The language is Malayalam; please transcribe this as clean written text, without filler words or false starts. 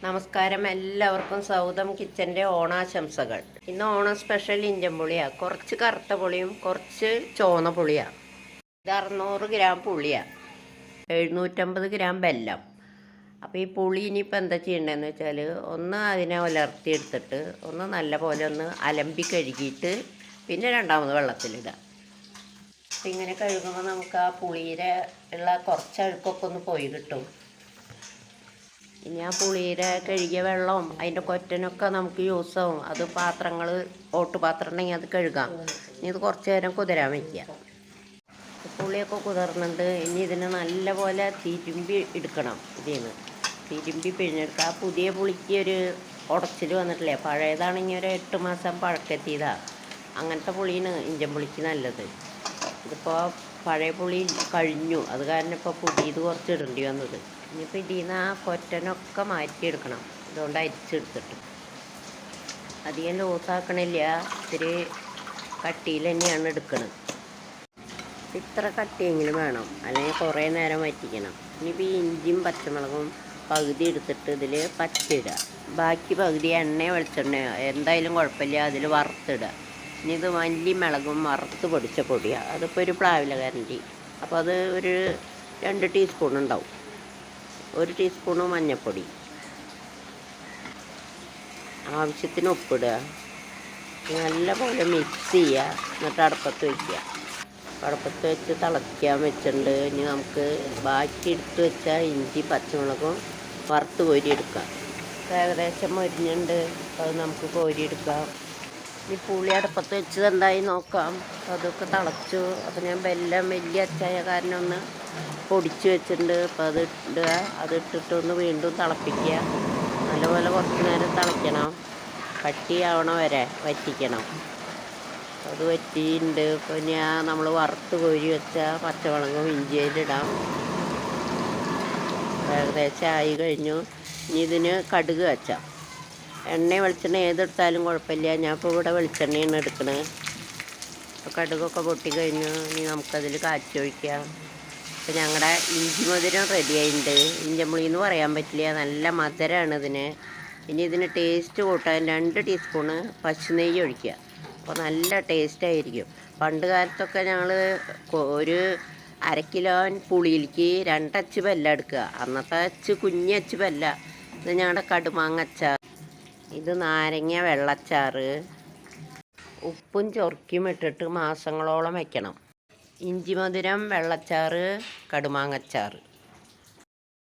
നമസ്കാരം, എല്ലാവർക്കും സൗദം കിച്ചൻ്റെ ഓണാശംസകൾ. ഇന്ന് ഓണം സ്പെഷ്യൽ ഇഞ്ചൻ പുളിയാണ്. കുറച്ച് കറുത്ത പുളിയും കുറച്ച് ചുവന്ന പുളിയാണ്. ഇത് 600 ഗ്രാം പുളിയാണ്, 750 ഗ്രാം വെല്ലം. അപ്പോൾ ഈ പുളി ഇനിയിപ്പോൾ എന്താ ചെയ്യേണ്ടതെന്ന് വെച്ചാൽ, ഒന്ന് അതിനെ ഉലർത്തിയെടുത്തിട്ട് ഒന്ന് നല്ല പോലെ ഒന്ന് അലമ്പി കഴുകിയിട്ട് പിന്നെ രണ്ടാമത് വെള്ളത്തിലിടുക. അപ്പം ഇങ്ങനെ കഴുകുമ്പോൾ നമുക്ക് ആ പുളിയുടെ ഉള്ള കുറച്ച് അഴുക്കൊക്കെ ഒന്ന് പോയി കിട്ടും. ഇനി ആ പുളിയുടെ കഴുകിയ വെള്ളവും അതിൻ്റെ കൊറ്റനൊക്കെ നമുക്ക് യൂസ് ആവും. അത് പാത്രങ്ങൾ ഓട്ടുപാത്രം ഉണ്ടെങ്കിൽ അത് കഴുകാം. ഇനി ഇത് കുറച്ച് നേരം കുതിരാൻ വയ്ക്കുക. പുളിയൊക്കെ കുതിർന്നുണ്ട്. ഇനി ഇതിന് നല്ല പോലെ തിരുമ്പി എടുക്കണം. ഇതിന് തിരുമ്പി പിഴിഞ്ഞെടുക്കുക. ആ പുതിയ പുളിക്ക് ഒരു ഉടച്ചിൽ വന്നിട്ടില്ലേ, പഴയതാണെങ്കിൽ ഒരു 8 മാസം പഴക്കെത്തിയതാണ്. അങ്ങനത്തെ പുളിയാണ് ഇഞ്ചൻ പുളിക്ക് നല്ലത്. ഇതിപ്പോൾ പഴയ പുളി കഴിഞ്ഞു, അത് കാരണം ഇപ്പോൾ പുതിയത് കുറച്ച് ഇടേണ്ടി വന്നത്. ഇനിയിപ്പോൾ ഇതിൽ നിന്ന് ആ കൊറ്റനൊക്കെ മാറ്റിയെടുക്കണം. ഇതുകൊണ്ട് അരിച്ചെടുത്തിട്ട് അധികം ലൂസാക്കണില്ല, ഇത്തിരി കട്ടിയിൽ തന്നെയാണ് എടുക്കുന്നത്. ഇത്ര കട്ടിയെങ്കിലും വേണം, അല്ലെങ്കിൽ കുറേ നേരം വറ്റിക്കണം. ഇനിയിപ്പോൾ ഈ ഇഞ്ചിയും പച്ചമുളകും പകുതി എടുത്തിട്ട് ഇതിൽ പച്ചിടുക. ബാക്കി പകുതി എണ്ണയോ വെളിച്ചെണ്ണയോ എന്തായാലും കുഴപ്പമില്ല, അതിൽ വറുത്തിടുക. ഇനി ഇത് മല്ലി മുളകും വറുത്ത് പൊടിച്ച പൊടിയാണ്. അതിപ്പോൾ ഒരു പ്ലാവില കരണ്ടി. അപ്പോൾ അത് ഒരു 2 ടീസ്പൂൺ ഉണ്ടാവും. 1 ടീസ്പൂണ് മഞ്ഞൾപ്പൊടി, ആവശ്യത്തിന് ഉപ്പിടുക. നല്ല പോലെ മിക്സ് ചെയ്യുക. എന്നിട്ട് അടുപ്പത്ത് വയ്ക്കുക. അടുപ്പത്ത് വെച്ച് തിളയ്ക്കാൻ വെച്ചിട്ടുണ്ട്. ഇനി നമുക്ക് ബാക്കി എടുത്ത് വെച്ച ഇഞ്ചി പച്ചമുളകും വറുത്ത് കോരിയെടുക്കാം. ഏകദേശം മൊരിഞ്ഞുണ്ട്, അത് നമുക്ക് കോരിയെടുക്കാം. ഈ പുളി അടുപ്പത്ത് വെച്ചത് എന്തായി നോക്കാം. അതൊക്കെ തിളച്ചു. അപ്പോൾ ഞാൻ വെല്ലം വലിയ അച്ചായ കാരണം ഒന്ന് പൊടിച്ച് വെച്ചിട്ടുണ്ട്. അപ്പോൾ അത് ഇടുക. അതിട്ടിട്ടൊന്ന് വീണ്ടും തിളപ്പിക്കുക. നല്ലപോലെ കുറച്ച് നേരം തിളയ്ക്കണം. കട്ടിയാവണ വരെ വറ്റിക്കണം. അത് വറ്റിയിട്ടുണ്ട്. ഇപ്പോൾ ഞാൻ നമ്മൾ വറുത്ത് കോരി വെച്ച പച്ചമുളകും ഇഞ്ചിയിലിടാം. ഏകദേശം ആയി കഴിഞ്ഞു. ഇനി ഇതിന് കടുക് വെച്ചാൽ എണ്ണ വെളിച്ചെണ്ണ ഏതെടുത്താലും കുഴപ്പമില്ല. ഞാൻ ഇപ്പോൾ ഇവിടെ വെളിച്ചെണ്ണയാണ് എടുക്കണത്. അപ്പോൾ കടുകൊക്കെ പൊട്ടിക്കഴിഞ്ഞു. ഇനി നമുക്കതിൽ കാച്ചൊഴിക്കാം. അപ്പോൾ ഞങ്ങളുടെ ഇഞ്ചി മധുരം റെഡി ആയിട്ടുണ്ട്. ഇഞ്ചമ്പുളി എന്ന് പറയാൻ പറ്റില്ല, നല്ല മധുരമാണ് ഇതിന്. ഇനി ഇതിന് ടേസ്റ്റ് കൂട്ടാൻ 2 ടീസ്പൂണ് പശുനെയ്യ് ഒഴിക്കുക. അപ്പോൾ നല്ല ടേസ്റ്റായിരിക്കും. പണ്ട് കാലത്തൊക്കെ ഞങ്ങൾ ഒരു 1/2 കിലോ പുളിയിലേക്ക് 2 അച്ച് വെല്ലം എടുക്കുക. അന്നത്തെ അച്ച് കുഞ്ഞച്ച് വെല്ല. ഇത് ഞങ്ങളുടെ കടുമാങ്ങച്ചാർ, ഇത് നാരങ്ങ വെള്ളച്ചാറ്. ഉപ്പും ചൊറുക്കിയും ഇട്ടിട്ട് മാസങ്ങളോളം വയ്ക്കണം. ഇഞ്ചി മധുരം വെള്ളച്ചാറ്, കടുമാങ്ങച്ചാറ്.